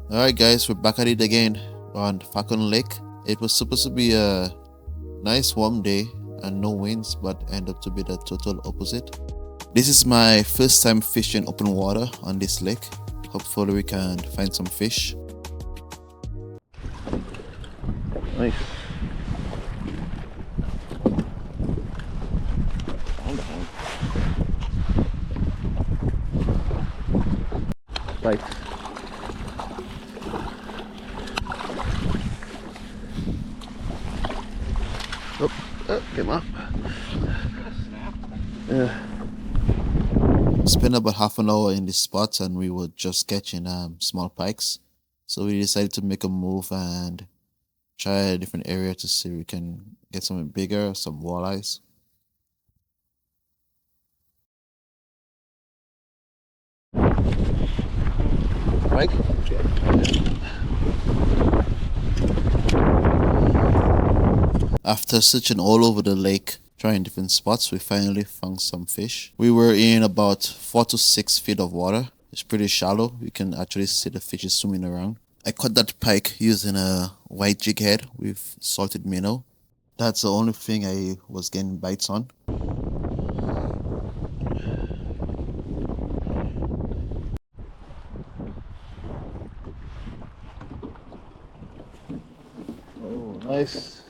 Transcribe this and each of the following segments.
Alright guys, we're back at it again on Falcon Lake. It was supposed to be a nice warm day and no winds, but ended up to be the total opposite. This is my first time fishing open water on this lake. Hopefully we can find some fish. Nice. Right. Came up. Yeah. Spent about half an hour in this spot and we were just catching small pikes. So we decided to make a move and try a different area to see if we can get something bigger, some walleyes. Mike? After searching all over the lake, trying different spots, we finally found some fish. We were in about 4 to 6 feet of water. It's pretty shallow. You can actually see the fishes swimming around. I caught that pike using a white jig head with salted minnow. That's the only thing I was getting bites on. Oh, nice.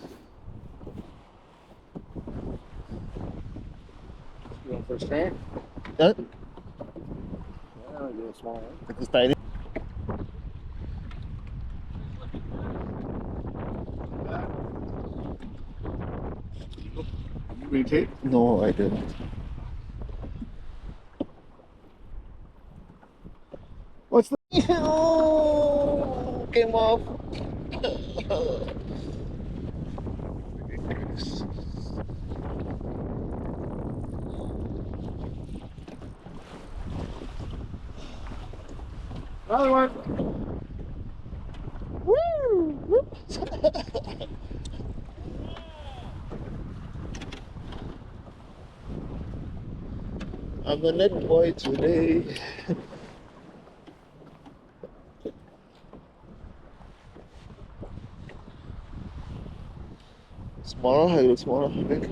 You want first try? Yeah. Yeah, I'll do a small one. It's tiny. You ready to tape? No, I didn't. What's the? Oh, came off. Another one. Woo! I'm the net boy today. Smaller, a little smaller, I think.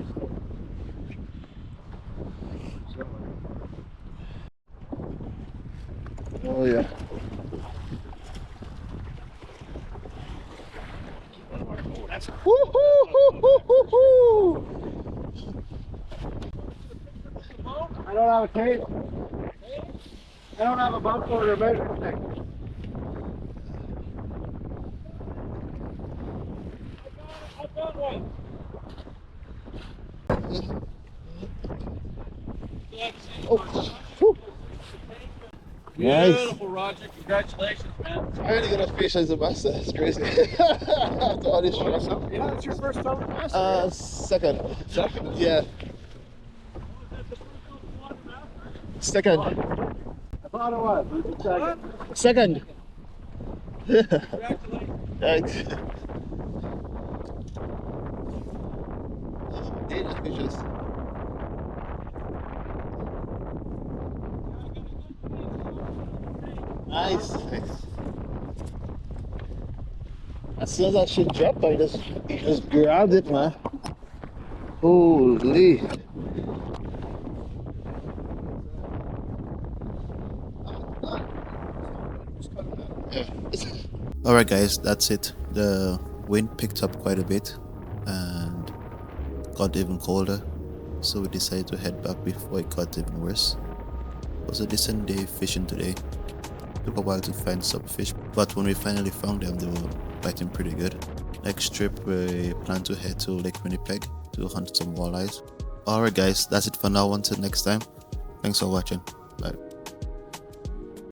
Oh yeah. Oh, that's Woo-hoo-hoo-hoo-hoo-hoo! I don't have a tape. I don't have a bump or a measuring stick. I got one. Oh, whew. Nice. Beautiful, Roger. Congratulations, man. I already got a fish as a master. It's crazy. After all this shots. Yeah, that's your first time master. Second. Second? Yeah. Second. I thought it was. Who's the second? Second. Congratulations. Thanks. Dangerous fishes. Nice. As soon as that shit dropped, he just grabbed it, man. Holy. Alright guys, that's it. The wind picked up quite a bit and got even colder, so we decided to head back before it got even worse. It was a decent day fishing today. Took a while to find some fish, but when we finally found them, they were biting pretty good. Next trip, we plan to head to Lake Winnipeg to hunt some walleyes. Alright guys, that's it for now. Until next time, thanks for watching. Bye.